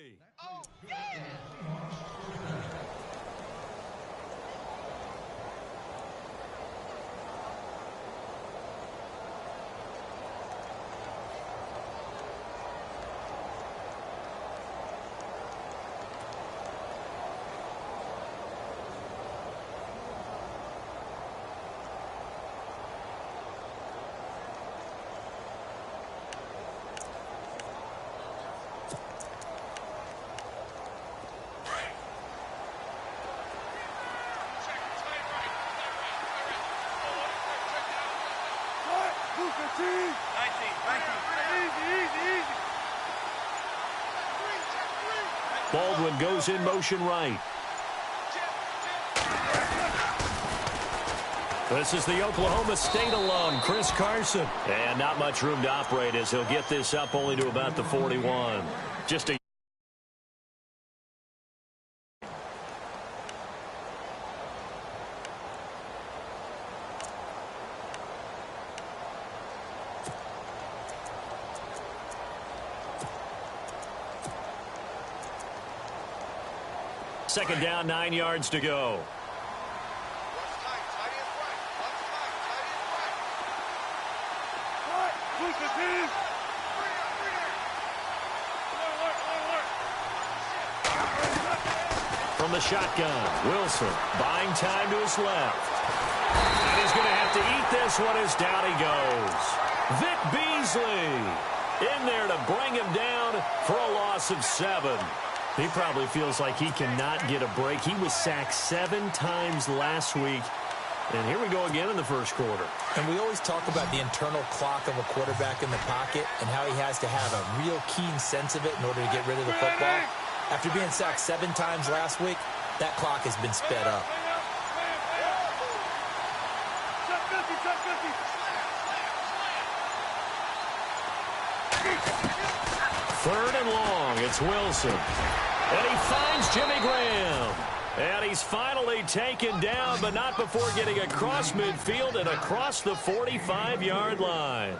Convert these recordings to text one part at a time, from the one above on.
penalty. Oh, yeah! Baldwin goes in motion right. This is the Oklahoma State alum, Chris Carson. And not much room to operate as he'll get this up only to about the 41. Just a second down, 9 yards to go. From the shotgun, Wilson buying time to his left. And he's going to have to eat this one as down he goes. Vic Beasley in there to bring him down for a loss of 7. He probably feels like he cannot get a break. He was sacked 7 times last week. And here we go again in the first quarter. And we always talk about the internal clock of a quarterback in the pocket and how he has to have a real keen sense of it in order to get rid of the football. After being sacked 7 times last week, that clock has been sped up. Third and long, it's Wilson. And he finds Jimmy Graham. And he's finally taken down, but not before getting across midfield and across the 45-yard line.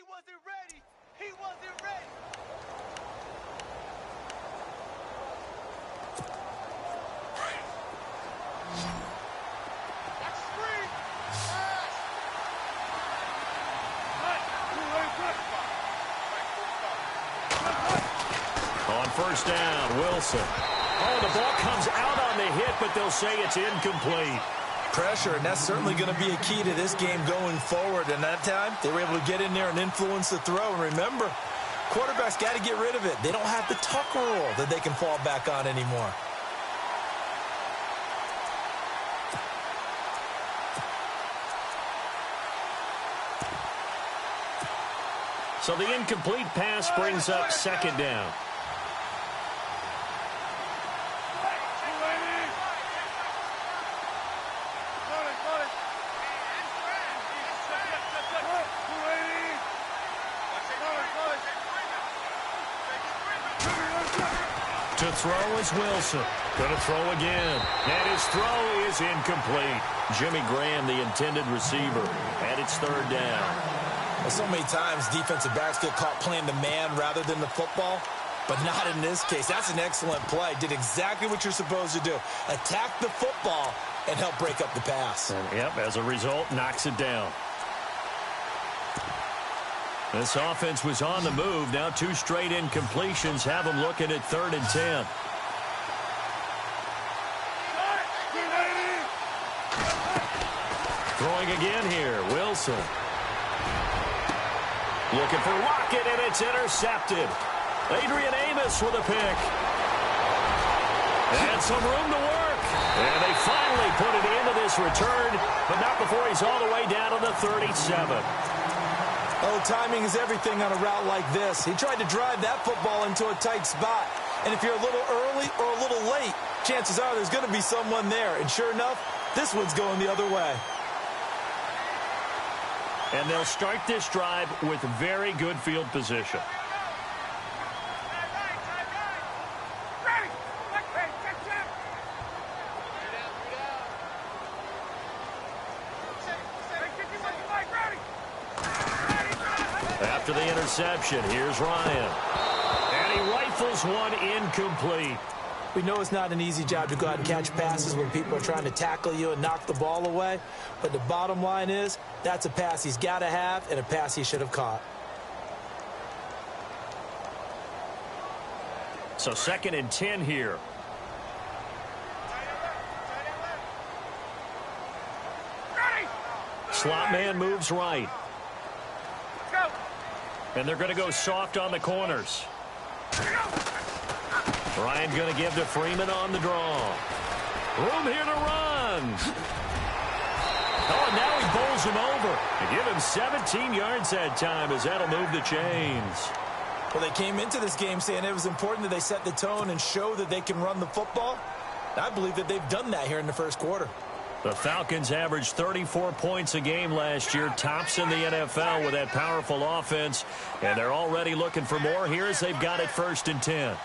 wasn't ready. He wasn't ready. On first down, Wilson. Oh, the ball comes out on the hit, but they'll say it's incomplete. Pressure, and that's certainly going to be a key to this game going forward. And that time, they were able to get in there and influence the throw. And remember, quarterbacks got to get rid of it. They don't have the tuck rule that they can fall back on anymore. So the incomplete pass brings up second down. To throw is Wilson. Going to throw again. And his throw is incomplete. Jimmy Graham, the intended receiver, and it's third down. Well, so many times defensive backs get caught playing the man rather than the football, but not in this case. That's an excellent play. Did exactly what you're supposed to do. Attack the football and help break up the pass. And, yep, as a result, knocks it down. This offense was on the move. Now 2 straight incompletions have them looking at 3rd and 10. Throwing again here, Wilson. Looking for Lockett, and it's intercepted. Adrian Amos with a pick. And some room to work. And they finally put it into this return, but not before he's all the way down to the 37. Oh, timing is everything on a route like this. He tried to drive that football into a tight spot. And if you're a little early or a little late, chances are there's going to be someone there. And sure enough, this one's going the other way. And they'll start this drive with very good field position. After the interception, here's Ryan. And he rifles one incomplete. We know it's not an easy job to go out and catch passes when people are trying to tackle you and knock the ball away. But the bottom line is, that's a pass he's got to have and a pass he should have caught. So 2nd and 10 here. Slot man moves right. And they're going to go soft on the corners. Ryan going to give to Freeman on the draw. Room here to run. Oh, and now he bowls him over. To give him 17 yards that time, as that'll move the chains. Well, they came into this game saying it was important that they set the tone and show that they can run the football. I believe that they've done that here in the first quarter. The Falcons averaged 34 points a game last year, tops in the NFL with that powerful offense, and they're already looking for more here as they've got it 1st and 10.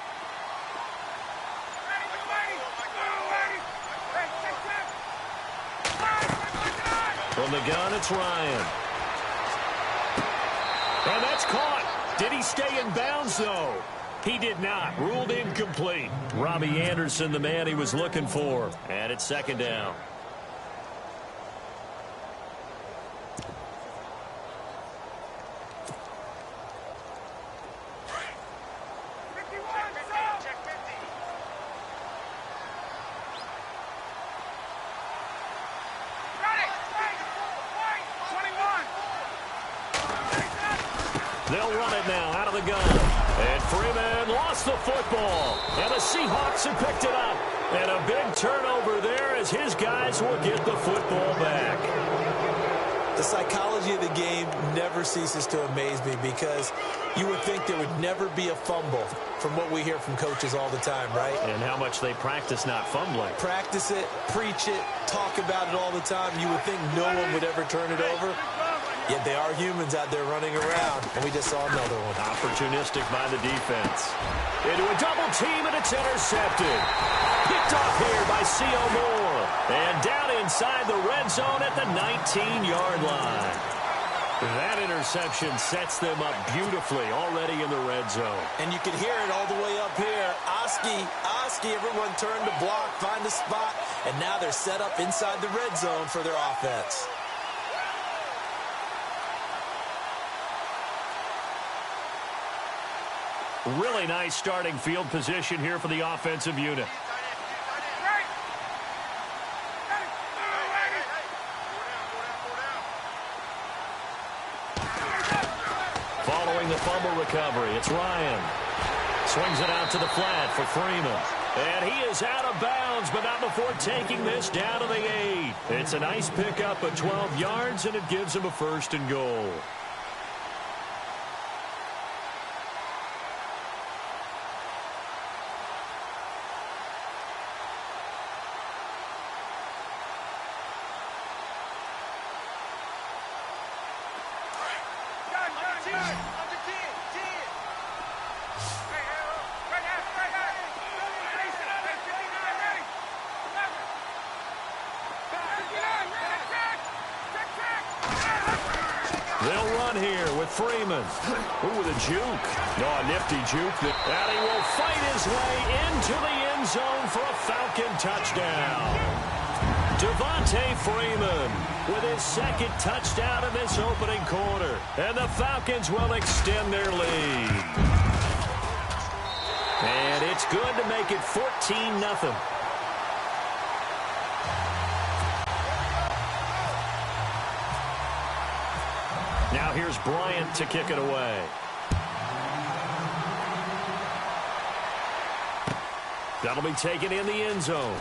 From the gun, it's Ryan. And that's caught. Did he stay in bounds, though? He did not. Ruled incomplete. Robbie Anderson, the man he was looking for. And it's 2nd down. They'll run it now out of the gun. And Freeman lost the football. And the Seahawks have picked it up. And a big turnover there as his guys will get the football back. The psychology of the game never ceases to amaze me because you would think there would never be a fumble from what we hear from coaches all the time, right? And how much they practice not fumbling. Practice it, preach it, talk about it all the time. You would think no one would ever turn it over. Yet they are humans out there running around, and we just saw another one. Opportunistic by the defense. Into a double team, and it's intercepted. Picked off here by C.O. Moore. And down inside the red zone at the 19-yard line. That interception sets them up beautifully already in the red zone. And you can hear it all the way up here. Oski, everyone turned to block, find a spot, and now they're set up inside the red zone for their offense. Really nice starting field position here for the offensive unit. Following the fumble recovery, it's Ryan. Swings it out to the flat for Freeman. And he is out of bounds, but not before taking this down to the 8. It's a nice pickup of 12 yards, and it gives him a 1st and goal. They'll run here with Freeman. Ooh, with a juke. No, a nifty juke. And he will fight his way into the end zone for a Falcon touchdown. Devontae Freeman with his 2nd touchdown in this opening quarter. And the Falcons will extend their lead. And it's good to make it 14-0. Now here's Bryant to kick it away. That'll be taken in the end zone.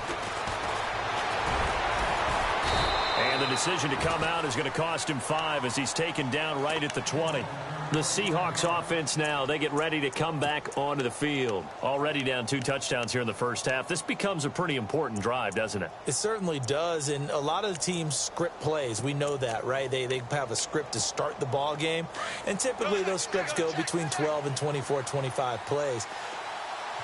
And the decision to come out is going to cost him 5 as he's taken down right at the 20. The Seahawks offense now, they get ready to come back onto the field. Already down 2 touchdowns here in the first half. This becomes a pretty important drive, doesn't it? It certainly does, and a lot of the teams script plays. We know that, right? They have a script to start the ball game, and typically those scripts go between 12 and 24, 25 plays.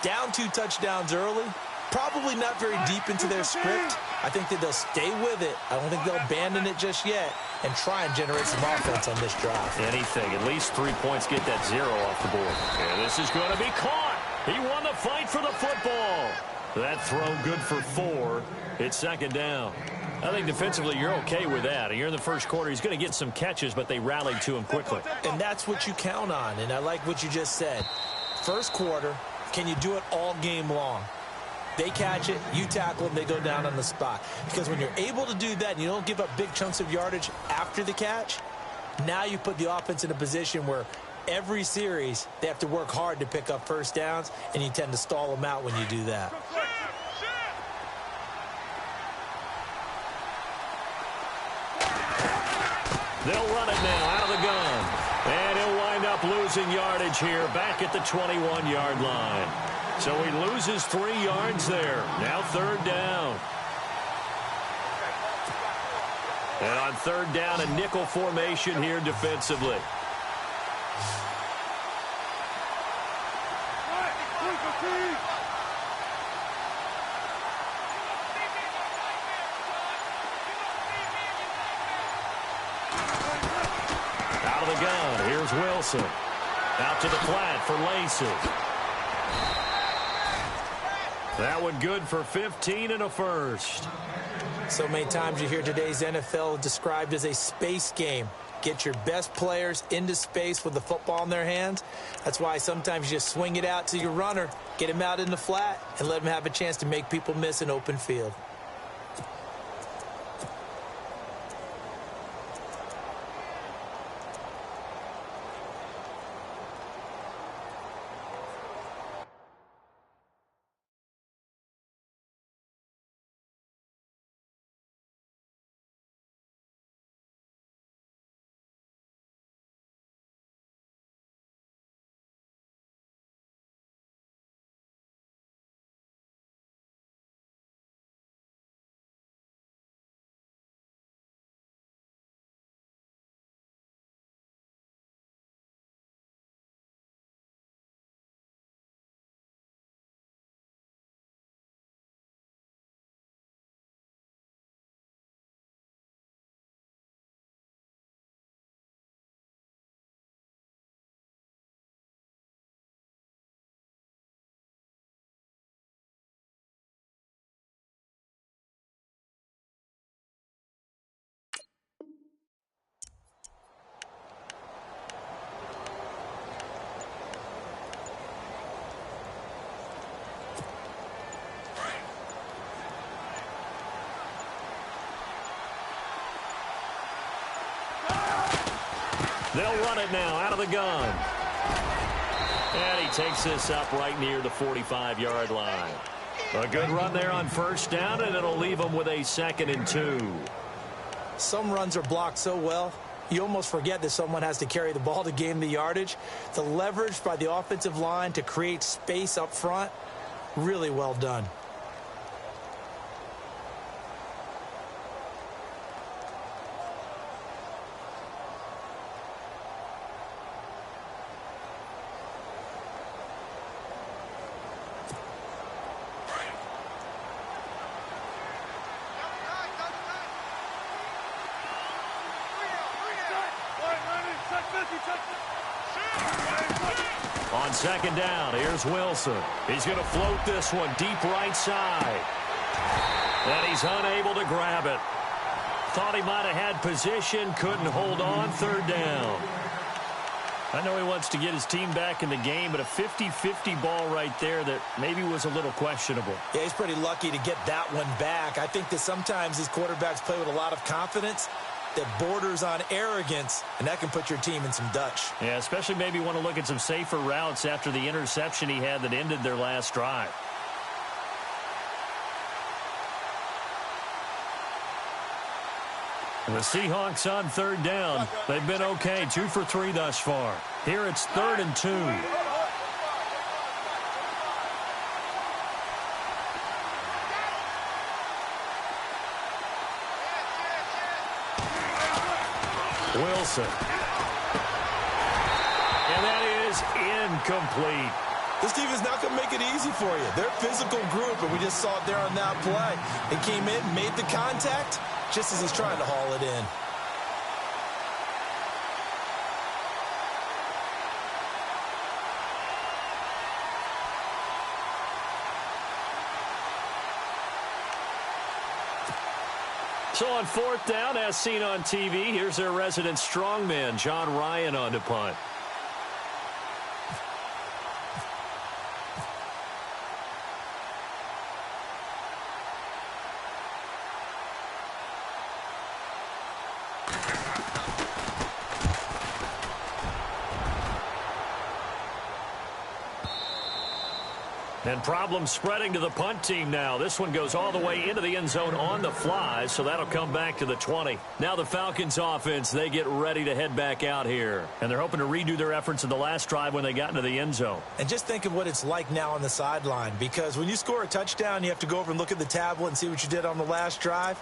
Down 2 touchdowns early, probably not very deep into their script. I think that they'll stay with it. I don't think they'll abandon it just yet and try and generate some offense on this drive. Anything. At least 3 points, get that 0 off the board. And this is going to be caught. He won the fight for the football. That throw good for 4. It's 2nd down. I think defensively you're okay with that. You're in the first quarter. He's going to get some catches, but they rallied to him quickly. And that's what you count on, and I like what you just said. First quarter, can you do it all game long? They catch it, you tackle them, they go down on the spot. Because when you're able to do that and you don't give up big chunks of yardage after the catch, now you put the offense in a position where every series they have to work hard to pick up 1st downs, and you tend to stall them out when you do that. They'll run it now out of the gun. And he'll wind up losing yardage here back at the 21-yard line. So he loses 3 yards there. Now 3rd down. And on 3rd down, a nickel formation here defensively. Out of the gun, here's Wilson. Out to the flat for Lacey. That one good for 15 and a 1st. So many times you hear today's NFL described as a space game. Get your best players into space with the football in their hands. That's why sometimes you just swing it out to your runner, get him out in the flat, and let him have a chance to make people miss an open field. They'll run it now out of the gun. And he takes this up right near the 45-yard line. A good run there on first down, and it'll leave them with a 2nd and 2. Some runs are blocked so well, you almost forget that someone has to carry the ball to gain the yardage. The leverage by the offensive line to create space up front, really well done. On 2nd down, here's Wilson. He's going to float this one deep right side. And he's unable to grab it. Thought he might have had position, couldn't hold on. 3rd down. I know he wants to get his team back in the game, but a 50-50 ball right there that maybe was a little questionable. Yeah, he's pretty lucky to get that one back. I think that sometimes these quarterbacks play with a lot of confidence that borders on arrogance, and that can put your team in some Dutch. Yeah, especially maybe want to look at some safer routes after the interception he had that ended their last drive. The Seahawks on 3rd down. They've been okay, 2 for 3 thus far. Here it's 3rd and 2. Wilson. And that is incomplete. This team is not going to make it easy for you. They're a physical group, and we just saw it there on that play. They came in, made the contact, just as he's trying to haul it in. So on 4th down, as seen on TV, here's their resident strongman, John Ryan, on to punt. And problems spreading to the punt team now. This one goes all the way into the end zone on the fly, so that'll come back to the 20. Now the Falcons offense, they get ready to head back out here. And they're hoping to redo their efforts in the last drive when they got into the end zone. And just think of what it's like now on the sideline, because when you score a touchdown, you have to go over and look at the tablet and see what you did on the last drive.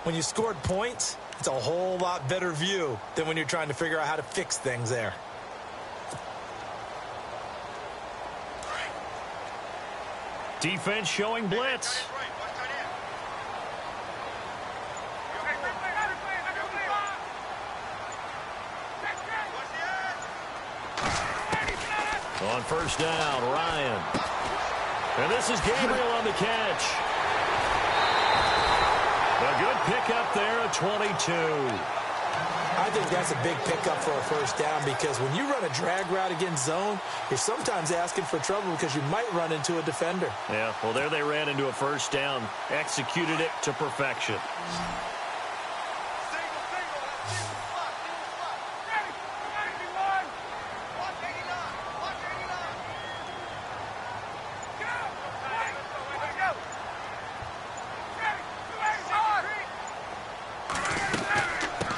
When you scored points, it's a whole lot better view than when you're trying to figure out how to fix things there. Defense showing blitz. On first down, Ryan. And this is Gabriel on the catch. A good pickup there at 22. I think that's a big pickup for a first down, because when you run a drag route against zone, you're sometimes asking for trouble because you might run into a defender. Yeah, well, there they ran into a first down. Executed it to perfection.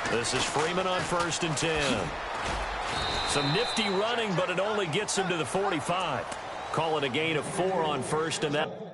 This is Freeman on 1st and 10. Some nifty running, but it only gets him to the 45. Call it a gain of 4 on 1st, and that